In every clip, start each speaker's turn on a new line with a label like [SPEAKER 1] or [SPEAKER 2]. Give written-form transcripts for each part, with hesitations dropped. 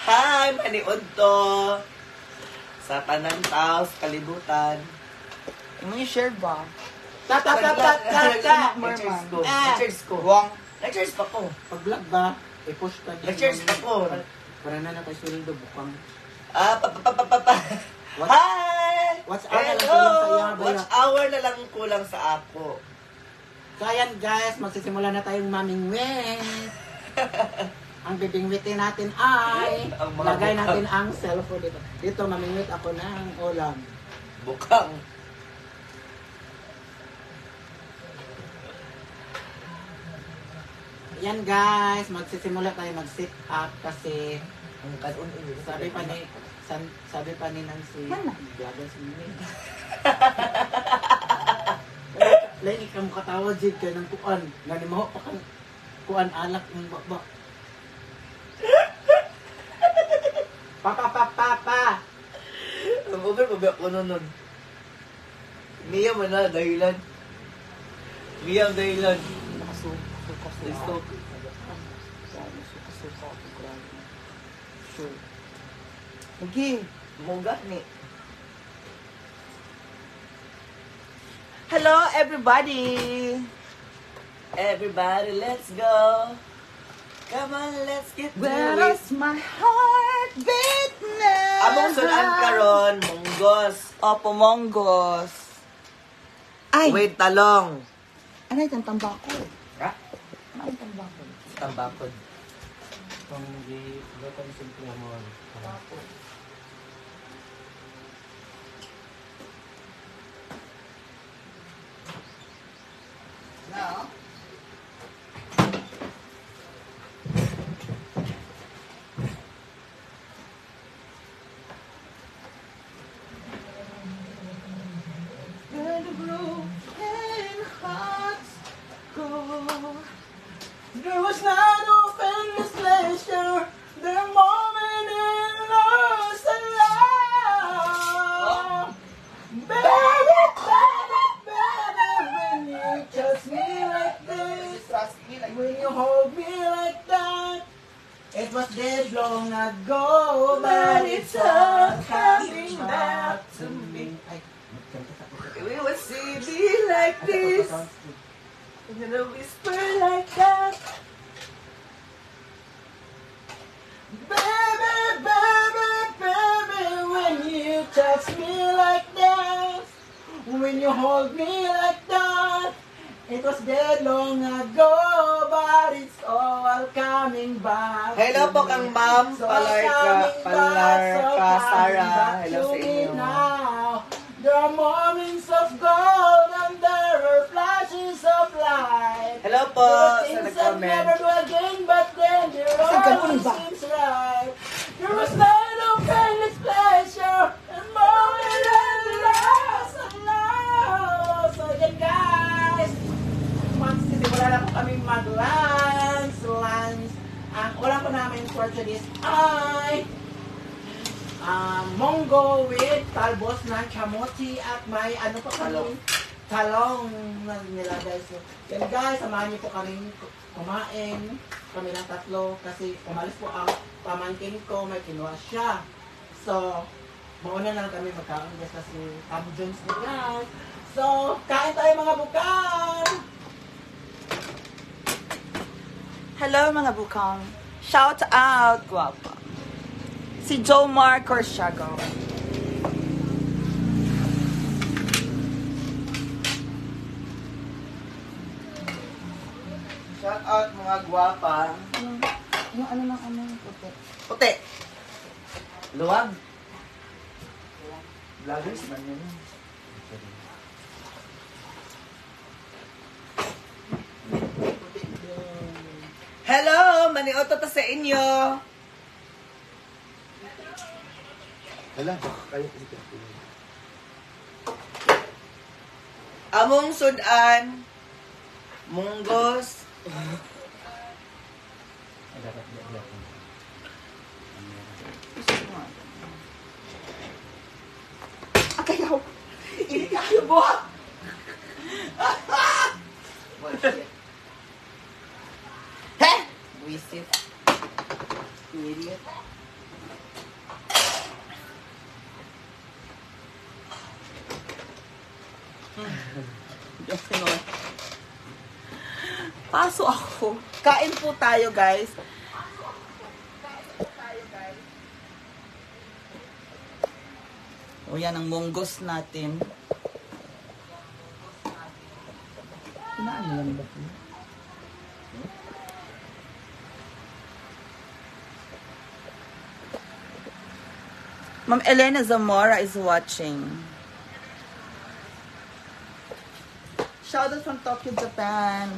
[SPEAKER 1] Hi, maniod to. Sa tanan tao, sa kalibutan.
[SPEAKER 2] Ano yung share ba?
[SPEAKER 1] Lectures ko. Lectures ko.
[SPEAKER 2] Wong.
[SPEAKER 1] Lectures pa ko.
[SPEAKER 3] Pag-vlog ba, i-push ka din.
[SPEAKER 1] Lectures pa ko.
[SPEAKER 3] Para na lang kay Sweldo bukang.
[SPEAKER 1] Hi!
[SPEAKER 3] Watch hour na lang
[SPEAKER 1] Hello!
[SPEAKER 3] kulang sa iya, baya.
[SPEAKER 1] Watch hour na lang kulang sa ako.
[SPEAKER 3] So ayan guys, magsisimula na tayong mamingwit. Ang bibingwitin natin ay
[SPEAKER 1] Ang mga
[SPEAKER 3] lagay
[SPEAKER 1] bukang.
[SPEAKER 3] natin ang cellphone dito. Dito mamingwit ako ng ulam.
[SPEAKER 1] Bukang.
[SPEAKER 3] Ayan guys, magsisimula tayo mag-sit up kasi
[SPEAKER 1] Ang kanon ini.
[SPEAKER 3] sabi pa ni Nancy. Vlogger si Mimi. Lain ikaw mo katawad jid kay ng kuan. Ngani mo pa kang kuan alak ng baba. Papa.
[SPEAKER 1] Ang over pa ba ko nun? Mia man na dahilan. Mia ang dahilan. Stop.
[SPEAKER 2] Sure. Okay.
[SPEAKER 1] Mungga ni.
[SPEAKER 2] Hello, everybody!
[SPEAKER 1] Everybody, let's go. Come on, let's get to
[SPEAKER 2] Where
[SPEAKER 1] it.
[SPEAKER 2] is my heart beat now?
[SPEAKER 1] Among sunan karon, munggos.
[SPEAKER 2] Opo, monggos. Ay!
[SPEAKER 1] Wait, talong.
[SPEAKER 2] Ano yung tambako?
[SPEAKER 1] Ha?
[SPEAKER 2] Ano yung tambako?
[SPEAKER 1] Tambakod.
[SPEAKER 3] Kung di gotan simple mo.
[SPEAKER 2] No? Where the broken hearts go, there was not offense pleasure, the moment in lost and love. Baby, when you kiss me like this, when you hold me like that, it was dead long ago, but it's all coming back to me. We will see me like this, and a whisper like that. Baby, when you touch me like that, when you hold me like that, it was dead long ago, but it's all coming back.
[SPEAKER 1] Hello
[SPEAKER 2] to
[SPEAKER 1] po
[SPEAKER 2] me.
[SPEAKER 1] kang ma'am,
[SPEAKER 2] So
[SPEAKER 1] Palarka
[SPEAKER 2] coming
[SPEAKER 1] Sara.
[SPEAKER 2] back
[SPEAKER 1] Hello
[SPEAKER 2] to
[SPEAKER 1] sa
[SPEAKER 2] me
[SPEAKER 1] inyo.
[SPEAKER 2] now. There are moments of gold and there are flashes of light.
[SPEAKER 1] Hello po
[SPEAKER 2] There
[SPEAKER 1] sa
[SPEAKER 2] are things I'll
[SPEAKER 1] nag-comment.
[SPEAKER 2] never do again, but then there always seems right. There was night of endless pleasure and moment of loss and loss. So again, guys, magsisimula na po kami mag-lunch. Ang ulam po namin for today's ay monggo with talbos ng chamochi at may ano pa kami talong na nilagay. So, yan guys, samahan niyo po kami kumain. Kami ng tatlo kasi umalis po ang pamangkin ko, may kinuha siya. So, mauna na lang kami magkaon guys kasi Tom Jones na guys. So, kain tayo mga bukang! Hello mga bukang! Shout out! Guwapa! Si Jomar Corsiago.
[SPEAKER 1] Shout out mga gwapa.
[SPEAKER 2] Yung ano ng ano puti.
[SPEAKER 1] Puti. Luwag. Vloggers man yun. Hello! Manioto ta sa inyo.
[SPEAKER 3] Hala, baka kayo dito.
[SPEAKER 1] Among sudan. Munggos.
[SPEAKER 3] Dapat diyan.
[SPEAKER 2] Akayaw! Hindi kayo buhat! He!
[SPEAKER 1] visit. Idiot.
[SPEAKER 3] Diyos ko Lord. Paso ako. Kain po tayo, guys. O yan ang munggos natin. Kinaan mo lang ba? Ma'am Elena Zamora is watching. Shoutout from Tokyo, Japan.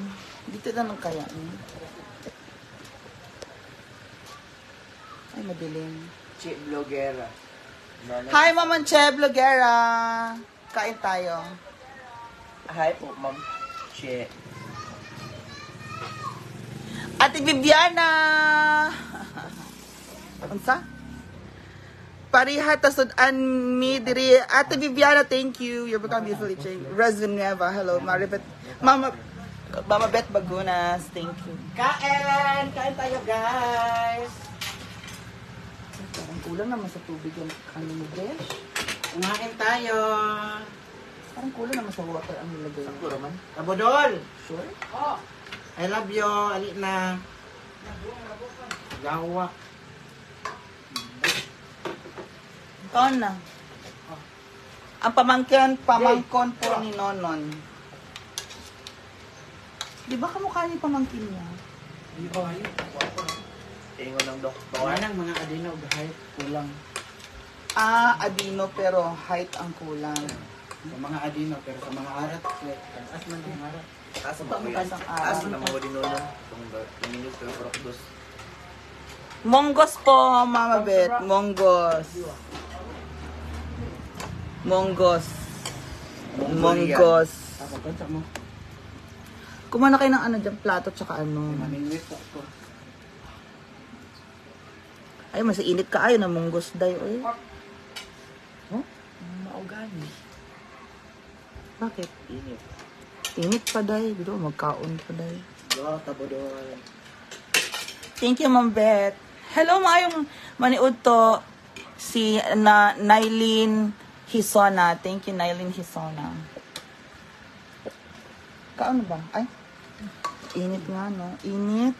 [SPEAKER 3] Dito na lang kaya. Ay, madilim.
[SPEAKER 1] Chip Bloguera.
[SPEAKER 3] Hi, Mama Che Bloguera. Kain tayo.
[SPEAKER 1] Hi po, ma'am. Che.
[SPEAKER 3] Ate Viviana. Unsa? Pariha tasudan mi diri. Ate Viviana, thank you. You're becoming beautifully changed. Resvin Nueva, hello. Maribet. Mama Bet Bagunas, thank you.
[SPEAKER 2] Kain! Kain tayo, guys!
[SPEAKER 3] Parang kulang naman sa tubig yung ano mo, Besh.
[SPEAKER 2] Kumain tayo!
[SPEAKER 3] Parang kulang naman sa water ang nilagay.
[SPEAKER 1] Sakto naman.
[SPEAKER 2] Abodol!
[SPEAKER 3] Sure?
[SPEAKER 2] I love you! Ali na! Gawa!
[SPEAKER 3] Ikaw na. Ang pamangkon po ni Nonon. Di ba kamukha ni pamangkin niya?
[SPEAKER 2] Hindi ko ayun.
[SPEAKER 1] Ingon ng doktor.
[SPEAKER 2] Manang mga adinaw, kahit kulang.
[SPEAKER 3] Adino pero height ang kulang.
[SPEAKER 2] Sa mga adinaw, pero sa mga arat, as man yung arat.
[SPEAKER 1] Asa
[SPEAKER 3] Ito
[SPEAKER 1] ba
[SPEAKER 3] ang
[SPEAKER 1] ko yan?
[SPEAKER 3] kasang araw.
[SPEAKER 1] Asa na mga dinolo. Itong minutes pero parokdos.
[SPEAKER 3] Monggos po, Mama Bet. Monggos. Monggos. Monggos.
[SPEAKER 2] Tapos mo.
[SPEAKER 3] Kumana kayo ng ano dyan, plato tsaka ano.
[SPEAKER 2] Mamingwit ako.
[SPEAKER 3] Ay, mas init ka ayo na monggos day. Oy.
[SPEAKER 1] Maugani.
[SPEAKER 3] Bakit?
[SPEAKER 1] Init.
[SPEAKER 3] Init pa day. Dito, magkaon pa day.
[SPEAKER 2] Do, tabodol.
[SPEAKER 3] Thank you, Ma'am Bet. Hello, maayong maniud to si Nailin Hisona. Thank you, Nailin Hisona. Kaano ba? Ay, init nga, no? Init.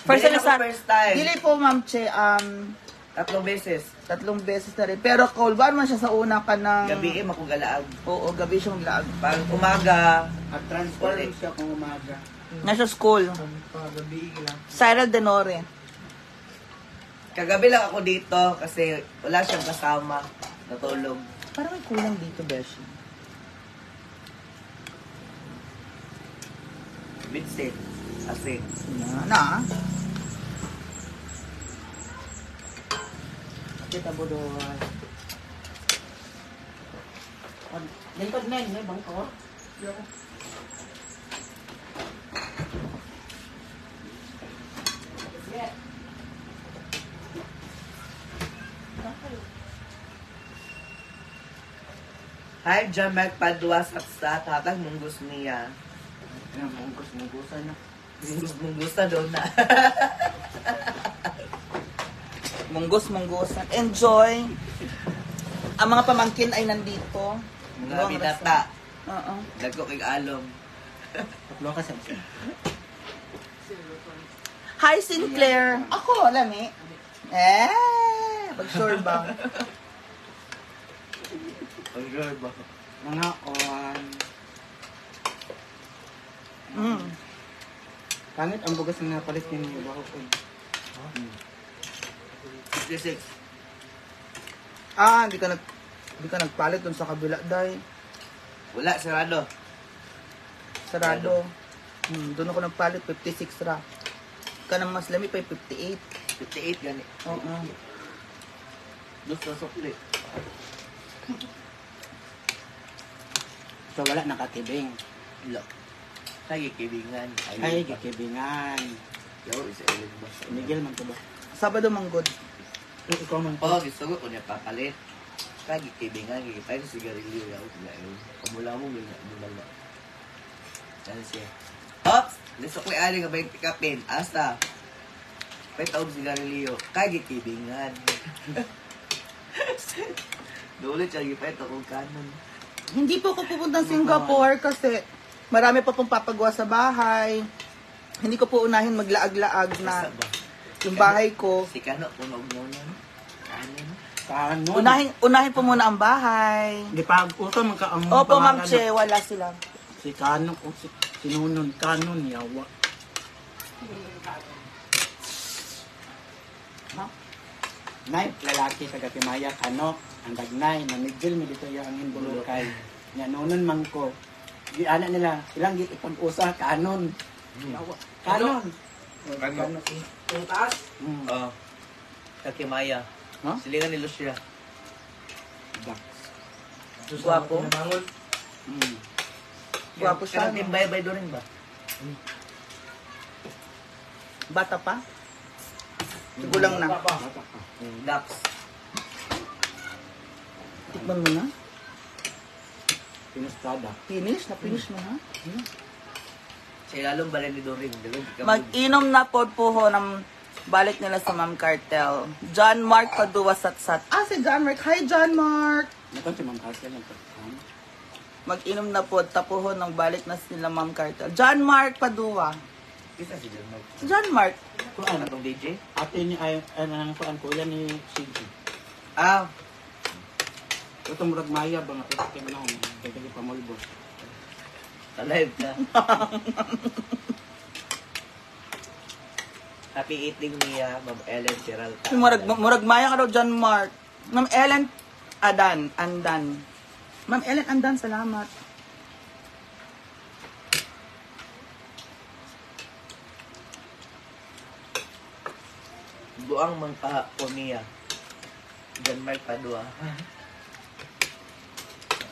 [SPEAKER 3] First time,
[SPEAKER 1] First time.
[SPEAKER 3] Dili po, Ma'am Che,
[SPEAKER 1] 3 beses.
[SPEAKER 3] 3 beses na rin. Pero cold, ba man siya sa una ka ng...
[SPEAKER 1] Gabi makugalaag.
[SPEAKER 3] Oo, gabi siya maglaag.
[SPEAKER 1] Pag umaga,
[SPEAKER 2] At transform siya kung umaga.
[SPEAKER 3] Nasa school.
[SPEAKER 2] Gabi lang.
[SPEAKER 3] Cyril Denore.
[SPEAKER 1] kagabi lang ako dito kasi wala siyang kasama. Natulog.
[SPEAKER 3] Parang may kulang dito, Beshi.
[SPEAKER 1] Midset. Asik.
[SPEAKER 3] Na.
[SPEAKER 2] Kita bodol. Lingkod na yun, bangko.
[SPEAKER 1] Hi, Jamek Padua Saksa. Tatag munggos niya.
[SPEAKER 2] Mungkus-mungkusan na.
[SPEAKER 1] Munggos na doon na.
[SPEAKER 3] Munggos-munggosan. Enjoy. Ang mga pamangkin ay nandito.
[SPEAKER 1] Mga binata.
[SPEAKER 3] Oo.
[SPEAKER 1] Nagko kay alom.
[SPEAKER 2] Tatlo ka sa
[SPEAKER 3] Hi, Sinclair. Ako, lami. Pag-sure ba?
[SPEAKER 1] Ang girl ba?
[SPEAKER 2] mga on. Pangit ang bugas na napalit ninyo. Bako ko.
[SPEAKER 1] 56.
[SPEAKER 3] Hindi ka nagpalit dun sa kabila, day.
[SPEAKER 1] Wala, sarado.
[SPEAKER 3] Sarado. Doon ako nagpalit, 56 ra. Ka ng mas lami pa 58.
[SPEAKER 1] 58 gani.
[SPEAKER 3] Oo.
[SPEAKER 1] Dos na sukli.
[SPEAKER 2] So wala nakatibing.
[SPEAKER 1] Wala. Kaya kibingan.
[SPEAKER 2] Ay, kikibingan.
[SPEAKER 1] Yaw, isa ilan ba?
[SPEAKER 2] Miguel man to ba?
[SPEAKER 3] Sabado manggod.
[SPEAKER 2] Ikaw man to.
[SPEAKER 1] Oh, gusto ko kung niya papalit. Kaya kibingan. Kaya tayo sigarilyo. Yaw, yaw. Pamula mo, may nabala. Ano siya? Ops! Nasa ko'y ali nga 20 kapin. Asa? Pwede sigarilyo. Kaya gitibingan. Dulit siya, gipwede akong kanon.
[SPEAKER 3] Hindi po ako pupunta Singapore kasi marami pa pong papagawa sa bahay. Hindi ko po unahin maglaag-laag na
[SPEAKER 1] Basta ba?
[SPEAKER 3] yung bahay ko.
[SPEAKER 1] Si Kano, punog mo nun. Kanon.
[SPEAKER 2] Kanon.
[SPEAKER 3] Unahin po muna ang bahay.
[SPEAKER 2] Di pa uso ang
[SPEAKER 3] Opo, Ma'am Che, wala sila.
[SPEAKER 2] Si Kanon o si Sinunon Kanon yawa. Nay, lalaki sa Gatimaya, Kano, ang dagnay, namigil mo dito yung angin bulukay. Nga nonon man ko. Di ana nila, ilang git ipag-usa, Kanon. Yawa. Kanon.
[SPEAKER 1] Kano?
[SPEAKER 2] Yung taas?
[SPEAKER 1] Oo. Kakimaya.
[SPEAKER 2] Huh?
[SPEAKER 1] Silingan ni Lucia.
[SPEAKER 2] Dax.
[SPEAKER 1] Guwapo.
[SPEAKER 3] Guwapo siya,
[SPEAKER 1] Kaya
[SPEAKER 3] no?
[SPEAKER 1] timbay-bay doon rin ba?
[SPEAKER 3] Bata pa? Gulang na.
[SPEAKER 1] Dax.
[SPEAKER 3] Tikman mo na.
[SPEAKER 2] Pinustada.
[SPEAKER 3] Finish? Na-finish mo na?
[SPEAKER 1] Siya lalong balay ni Doring.
[SPEAKER 3] Mag-inom na po ho ng balik nila sa Ma'am Cartel. John Mark Padua Satsat. Ah, si John Mark. Hi, John Mark!
[SPEAKER 2] Nakon si Ma'am Cartel ng pagkakas.
[SPEAKER 3] Mag-inom na po. Tapuho ng balik na sila Ma'am Cartel. John Mark Padua.
[SPEAKER 1] Isa si John Mark.
[SPEAKER 3] John Mark.
[SPEAKER 2] Kuan,
[SPEAKER 1] Atong DJ?
[SPEAKER 2] ate ni ay ang kuan kuya ni Sigi.
[SPEAKER 1] Ah,
[SPEAKER 2] Ito murag maya ba nga pwede kayo na kaya pamulbos.
[SPEAKER 1] alive ka. Happy eating niya, Ma'am Ellen Peralta.
[SPEAKER 3] Murag maya ka daw, John Mark. Ma'am Ellen Andan. Ma'am Ellen Andan, salamat.
[SPEAKER 1] Buang mangkahapon niya. John Mark Padua.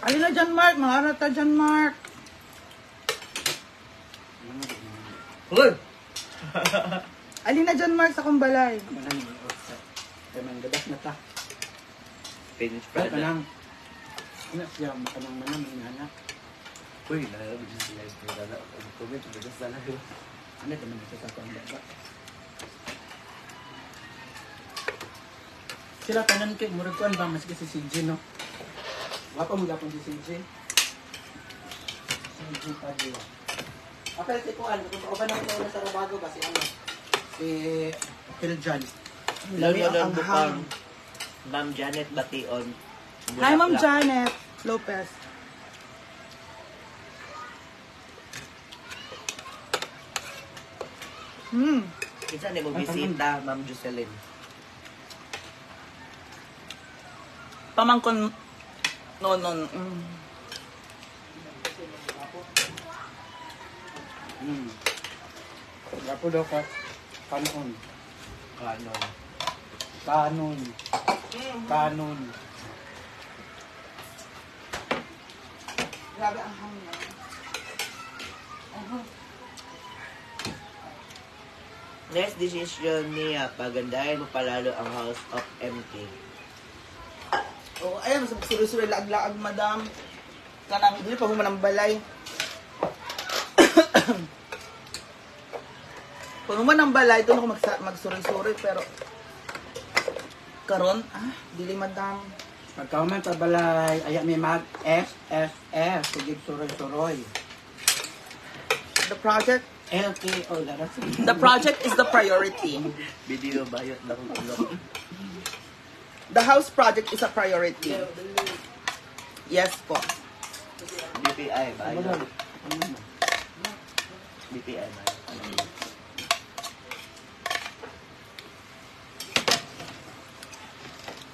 [SPEAKER 3] Alin na, John Mark? Mga arata, John Mark.
[SPEAKER 1] Good!
[SPEAKER 3] Alin na, John Mark, sa kumbalay.
[SPEAKER 2] Manang kaya man gadas na ta.
[SPEAKER 1] Finish
[SPEAKER 2] Kaya
[SPEAKER 1] product.
[SPEAKER 2] manang ina siya makanang manang inana.
[SPEAKER 1] Uy, nalabot yung sila. Comment, bagas na lang.
[SPEAKER 2] Ano ito man sa kuan ba? Sila tanan kay murag kuan ba maski si CJ no. Wapa mo gapon si CJ. CJ Padua. Apel si kuan kung ako ba nang kuan sa Rabago ba si ano? Si Philjan.
[SPEAKER 1] Lalo
[SPEAKER 3] ang
[SPEAKER 1] lang bukang Ma'am Janet Bation.
[SPEAKER 3] Hi, Ma'am
[SPEAKER 1] Bulaklak.
[SPEAKER 3] Janet Lopez.
[SPEAKER 1] Isa ni mo bisita, Ma'am Jocelyn.
[SPEAKER 3] Pamangkon noon.
[SPEAKER 2] Gapo daw ka kanon.
[SPEAKER 1] Kanon.
[SPEAKER 2] Kanon. Kanon.
[SPEAKER 3] Grabe ang hangin.
[SPEAKER 1] Next decision niya, pagandahin mo palalo ang House of MK.
[SPEAKER 3] Oh, ayun, suri-suri laag-laag, madam. Kanang dili pa human ang balay. Kung human ang balay, doon ako magsuri-suri, pero karon, dili madam.
[SPEAKER 2] Pagkauman sa balay, ayak may mag SSS, sigig suroy-suroy.
[SPEAKER 3] The project
[SPEAKER 2] LKO, laras.
[SPEAKER 3] The project is the priority.
[SPEAKER 1] Video bayot na kung ulo.
[SPEAKER 3] The house project is a priority. Yes po.
[SPEAKER 1] BPI bayot. BPI bayot.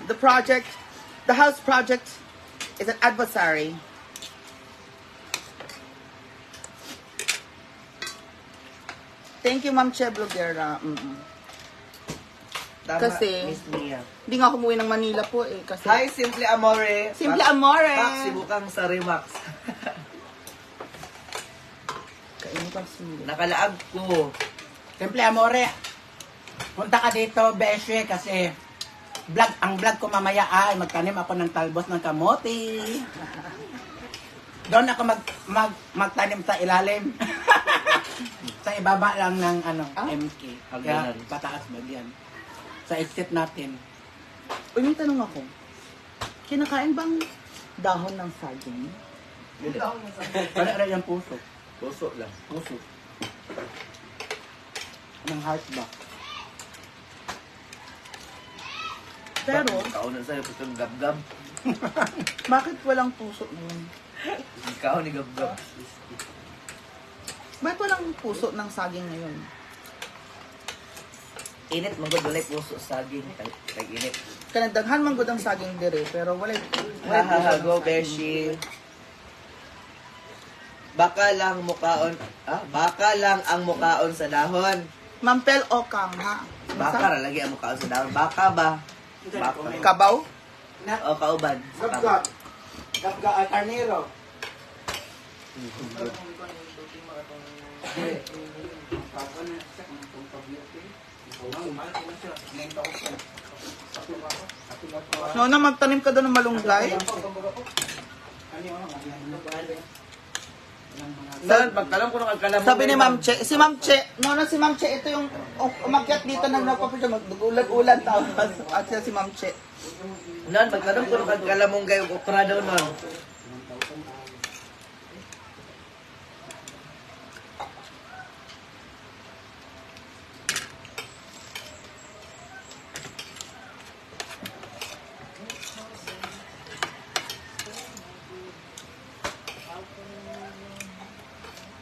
[SPEAKER 3] The house project is an adversary. Thank you, Ma'am Che Bloguera.
[SPEAKER 1] Tama,
[SPEAKER 3] Kasi-
[SPEAKER 1] Miss Mia.
[SPEAKER 3] Hindi nga ako umuwi ng Manila po eh. Kasi
[SPEAKER 1] Hi, Simple Amore.
[SPEAKER 3] Simple Amore.
[SPEAKER 1] Pak, sibukang sa Remax.
[SPEAKER 3] Kainin pa sila.
[SPEAKER 1] Nakalaag ko.
[SPEAKER 2] Simple amore. Punta ka dito, Beshe, kasi ang vlog ko mamaya ay magtanim ako ng talbos ng kamote. Doon ako magtanim sa ilalim. Sa ibaba lang ng
[SPEAKER 3] Ah?
[SPEAKER 2] MK. Kaya
[SPEAKER 1] Hagdanan.
[SPEAKER 2] pataas ba yan? Sa exit natin.
[SPEAKER 3] Uy, may tanong ako. Kinakain bang dahon ng saging?
[SPEAKER 1] Dili.
[SPEAKER 2] Para yung puso.
[SPEAKER 1] Puso lang.
[SPEAKER 2] Puso. Ng heart ba?
[SPEAKER 3] Pero,
[SPEAKER 1] Kaunan sa'yo, putong gab-gab.
[SPEAKER 3] bakit walang puso ngayon?
[SPEAKER 1] Ikaw ni gab-gab.
[SPEAKER 3] Bakit walang puso ng saging ngayon?
[SPEAKER 1] Init, magod walay puso saging. Tag-init.
[SPEAKER 3] Kanadaghan man gud ang saging dire, pero walay
[SPEAKER 1] Hahaha, go Beshi. Baka lang mukaon, baka lang ang mukaon sa dahon.
[SPEAKER 3] Mampel o kang, ha?
[SPEAKER 1] Baka ra lagi ang mukaon sa dahon. Baka ba? Baka.
[SPEAKER 3] Kabaw?
[SPEAKER 1] O kauban.
[SPEAKER 2] Gabgab. Gabgab, carnero.
[SPEAKER 3] No, na magtanim ka doon ng malunggay.
[SPEAKER 1] Saan? Magkalam ko ng alkalam.
[SPEAKER 3] Sabi ni Ma'am Che, si Ma'am Che, si Ma'am Che, ito yung umakyat dito na nagpapasya, mag-ulan-ulan tapos at siya si Ma'am Che.
[SPEAKER 1] Nan, magkalam ko ng alkalam mong gayo okra daw nun.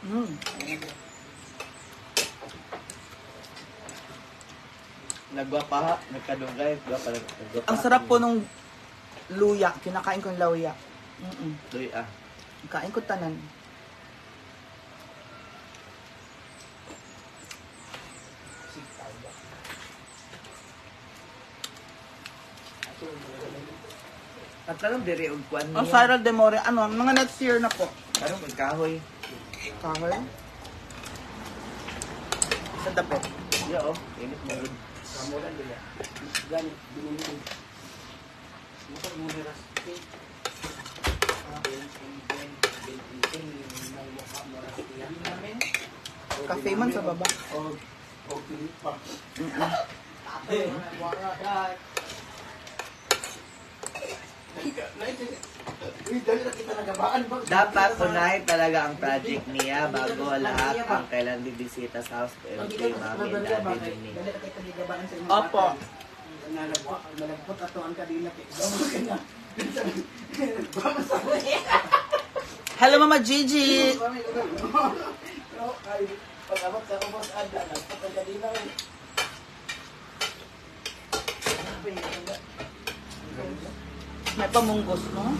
[SPEAKER 3] Mm.
[SPEAKER 1] Nagwapa ha, nagkadugay, gwapa lang.
[SPEAKER 3] Ang sarap po nung luya, kinakain ko yung luya.
[SPEAKER 1] Tuy
[SPEAKER 3] Kain ko tanan.
[SPEAKER 1] At tanong diri og kuan
[SPEAKER 3] Ang
[SPEAKER 1] niya.
[SPEAKER 3] Cyril de More, ano, mga next year na po.
[SPEAKER 1] Tanong magkahoy.
[SPEAKER 3] Kahoy. Sa dapit.
[SPEAKER 1] Ya oh, init mo gud.
[SPEAKER 3] Cafe man sa baba.
[SPEAKER 1] Dapat unahin talaga ang project niya bago lahat ang kailan bibisita sa house ko MK, mami, and daddy ni.
[SPEAKER 3] Opo.
[SPEAKER 2] Nalagpot ato ang kadila.
[SPEAKER 3] Hello, Mama Gigi.
[SPEAKER 2] Pag-abot sa ubos ada, nalagpot ang kadila.
[SPEAKER 3] May pamunggos, no?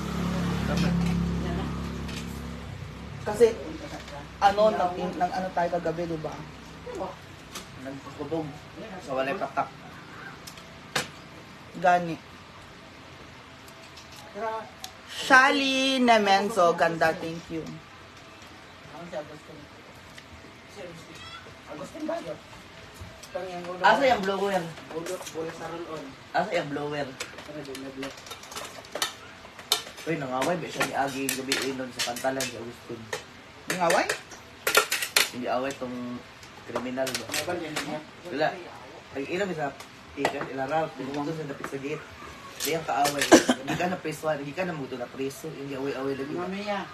[SPEAKER 3] Kasi, ano, nang ano tayo kagabi, di ba?
[SPEAKER 1] Nagkukubog sa walay patak.
[SPEAKER 3] Gani. Shali Nemenzo, ganda, thank you.
[SPEAKER 2] Agustin ba yun?
[SPEAKER 1] Asa yung blower?
[SPEAKER 2] Bulot sa rolon.
[SPEAKER 1] Asa yung blower? Uy, nangaway ba siya ni Agi yung gabi inon sa pantalan sa Agustin?
[SPEAKER 3] Ngaway?
[SPEAKER 1] Hindi away tong kriminal ba? Wala. Nag-inom sa ikan, ilaral, pinumunto sa dapit sa gate. Hindi ang kaaway. Hindi ka na preso, hindi ka na muto na preso. Hindi away-away lagi.
[SPEAKER 2] Mamaya.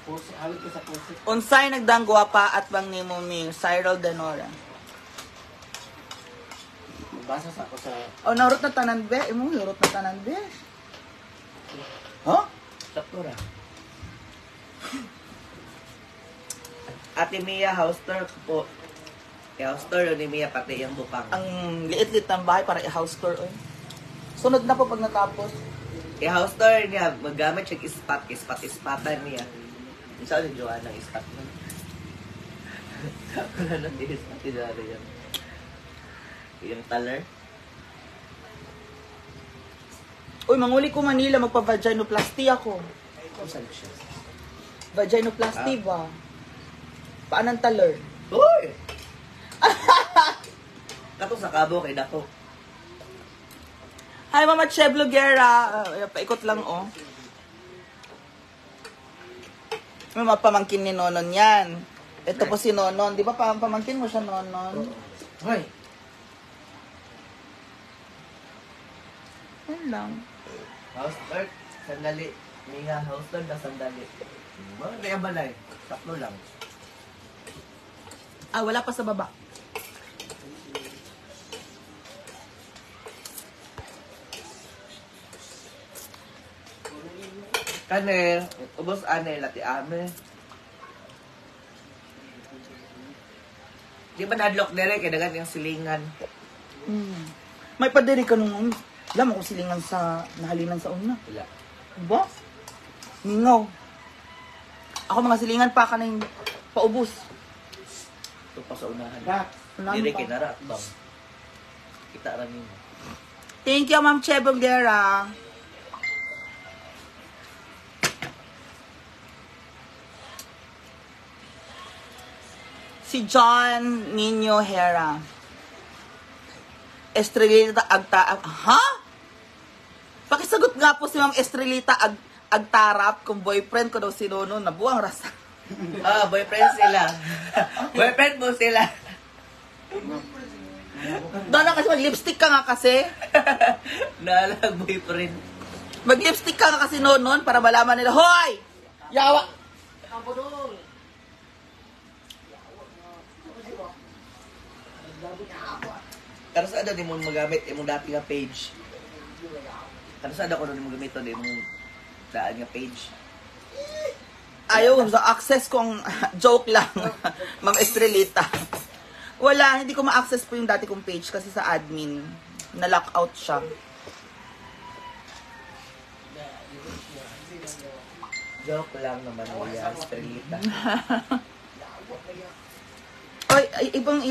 [SPEAKER 2] Puso, hawit ko sa puso.
[SPEAKER 3] Unsay nagdangwa pa at bang nimo mi Cyril Denora.
[SPEAKER 2] Basa sa ako sa...
[SPEAKER 3] O narot na tanan be, imo narot na tanan be. Huh?
[SPEAKER 1] Sakura. Ate Mia, house tour ko po. House tour ni Mia, pati yung bukang.
[SPEAKER 3] Ang liit-liit ng bahay para i-house tour oy. Sunod na po pag natapos.
[SPEAKER 1] House tour niya, maggamit siya ispat-ispatan niya. Isa ni Joanna, ispat mo. Wala nang ispat ni Joanna yan. Yung taller.
[SPEAKER 3] Uy, manguli ko Manila, magpa-vaginoplasty ako.
[SPEAKER 1] Kung saan siya?
[SPEAKER 3] Vaginoplasty ba? Paanang taler?
[SPEAKER 1] Uy! Kato sa kabo kay Dako.
[SPEAKER 3] Hi, Mama Che Bloguera. Paikot lang, oh. May mga pamangkin ni Nonon yan. Ito po si Nonon. Di ba pamangkin mo siya, Nonon?
[SPEAKER 2] Hoy,
[SPEAKER 3] Yan lang.
[SPEAKER 1] House Lord, sandali. Minga, House Lord na sandali. Mga kaya balay. Tatlo lang.
[SPEAKER 3] Ah, wala pa sa baba.
[SPEAKER 1] Kanel, ubos anel, lati ame. Di ba nadlock dire kay dagan yung silingan?
[SPEAKER 3] May padiri ka nung, alam mo kung silingan sa, nahalinan sa una.
[SPEAKER 1] Wala.
[SPEAKER 3] Diba? Mingaw. Ako mga silingan pa ka na yung paubos.
[SPEAKER 1] Ito pa sa unahan.
[SPEAKER 2] Dak.
[SPEAKER 3] Wala
[SPEAKER 1] Dire
[SPEAKER 3] pa.
[SPEAKER 1] kay nara at bang. Kita ra nimo.
[SPEAKER 3] Thank you, Ma'am Che Bonguera. Si John Nino Hera. Estrelita Agta... Ha? Pakisagot nga po si Ma'am Estrelita Agtarap kung boyfriend ko daw si Nono. Nabuang rasa.
[SPEAKER 1] Ah, boyfriend sila. Boyfriend mo sila.
[SPEAKER 3] Doon kasi mag-lipstick ka nga kasi.
[SPEAKER 1] Nalag boyfriend.
[SPEAKER 3] Mag-lipstick ka nga kasi noon para malaman nila, Hoy! Yawa!
[SPEAKER 1] Pero sa ada di mo magamit imong dati nga page. Pero sa ada ko rin mo gamit di mo daan nga page.
[SPEAKER 3] Ayaw, sa access kong joke lang, Ma'am Estrelita. Wala, hindi ko ma-access po yung dati kong page kasi sa admin. Na-lockout siya.
[SPEAKER 1] Joke lang naman niya, Estrelita.
[SPEAKER 3] Oy, ibang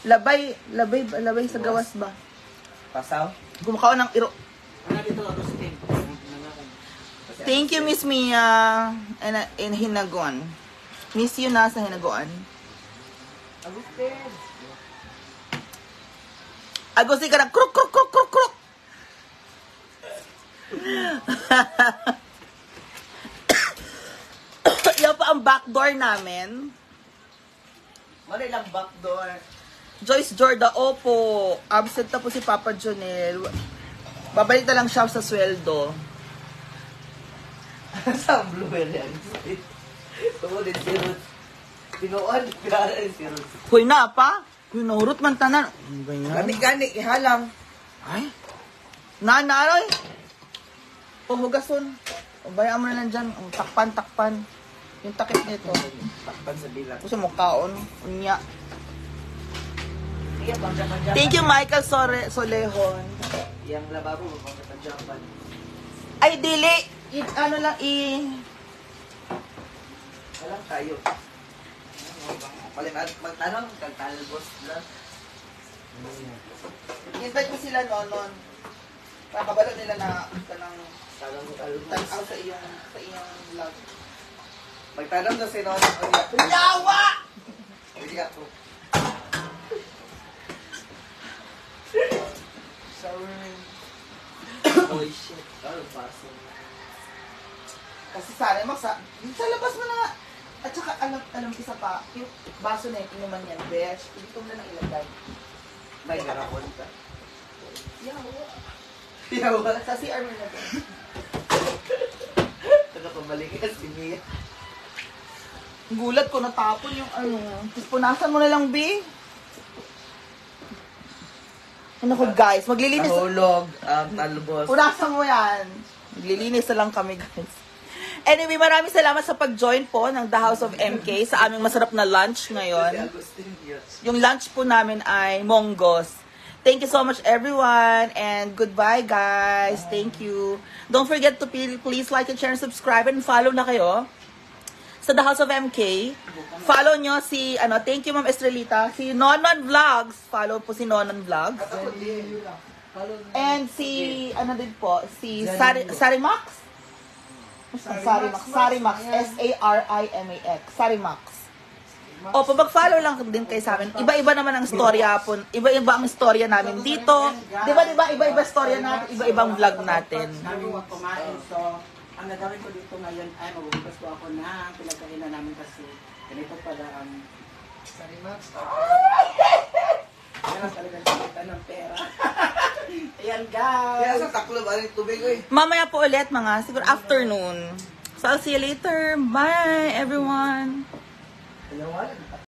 [SPEAKER 3] labay sa gawas ba?
[SPEAKER 1] Pasaw?
[SPEAKER 3] Gumakaw ng iro.
[SPEAKER 2] Ano dito ako sa team?
[SPEAKER 3] Thank you, Miss Mia. In Hinaguan. Miss you na sa Hinaguan.
[SPEAKER 2] Agustin.
[SPEAKER 3] Agosi ka na, kruk, kruk, kruk, kruk, kruk. Yan pa ang backdoor namin.
[SPEAKER 1] Mali lang backdoor.
[SPEAKER 3] Joyce Jorda, opo. Absent na po si Papa Jonel. Babalik na lang siya sa sweldo.
[SPEAKER 1] Sa blueberry yan. Tungod din si Ruth. Tinuan, pinara din si Ruth.
[SPEAKER 3] Huy na pa. Huy, nahurot man tanan. Ano ba yan?
[SPEAKER 1] Gani, ihalang.
[SPEAKER 3] Ay. Nanaroy. Puhugason. O bayaan mo na lang dyan. Takpan. Yung takip nito.
[SPEAKER 1] Takpan sa bilang.
[SPEAKER 3] Gusto mo kaon. Unya.
[SPEAKER 1] Iya, pang-Japan.
[SPEAKER 3] Thank you, Michael Solehon.
[SPEAKER 1] Yang lababo, pang-Japan.
[SPEAKER 3] Ay, dili. Ano lang,
[SPEAKER 1] Walang tayo. Magtanong, kagtalbos na.
[SPEAKER 3] invite ko sila noon. Para kabalo nila na kanang
[SPEAKER 1] Talbos.
[SPEAKER 3] tanaw sa iyong vlog.
[SPEAKER 1] Magtanong na si Nonon.
[SPEAKER 3] Yawa!
[SPEAKER 1] Hindi ka po.
[SPEAKER 3] Sorry.
[SPEAKER 1] Oh shit. Oh, baso.
[SPEAKER 3] Kasi sana sa labas mo na nga. At saka alam isa pa, yung baso na yung inuman yan, besh. Dito mo na lang ilagay.
[SPEAKER 1] May garapon ka.
[SPEAKER 3] Yawa.
[SPEAKER 1] Yawa.
[SPEAKER 3] Sa CR mo na doon.
[SPEAKER 1] Pabalik ka si Mia.
[SPEAKER 3] Gulat ko, natapon yung ano. Tapos punasan mo na lang, B. Ano ko, guys, maglilinis.
[SPEAKER 1] Nahulog ang talbos.
[SPEAKER 3] Punasan mo yan. Maglilinis na lang kami, guys. Anyway, maraming salamat sa pag-join po ng The House of MK sa aming masarap na lunch
[SPEAKER 1] Si
[SPEAKER 3] ngayon.
[SPEAKER 1] Agustin Diaz.
[SPEAKER 3] Yung lunch po namin ay monggos. Thank you so much, everyone. And goodbye, guys. Thank you. Don't forget to please like and share and subscribe and follow na kayo sa The House of MK. Follow nyo si, thank you, Ma'am Estrelita. Si Nonon Vlogs. Follow po si Nonon Vlogs. And si, din po, si Sarimax. Sarimax. S-A-R-I-M-A-X. Sarimax. Opo, mag-follow lang din kayo sa amin. Iba-iba naman ang storya po. Iba-iba ang storya namin dito. Di ba? Iba-iba storya natin. Iba-ibang vlog natin.
[SPEAKER 2] Sabi ko kumain, so ang nagawin ko dito ngayon ay mabubugas ko ako na pinagkainan namin kasi ganito pala ang sarimat. Kaya talaga kita ng pera. Ayan
[SPEAKER 1] Kaya
[SPEAKER 2] guys.
[SPEAKER 1] sa taklo ba rin tubig eh.
[SPEAKER 3] Mamaya po ulit mga, siguro afternoon. So I'll see you later. Bye everyone.
[SPEAKER 2] Dalawa lang.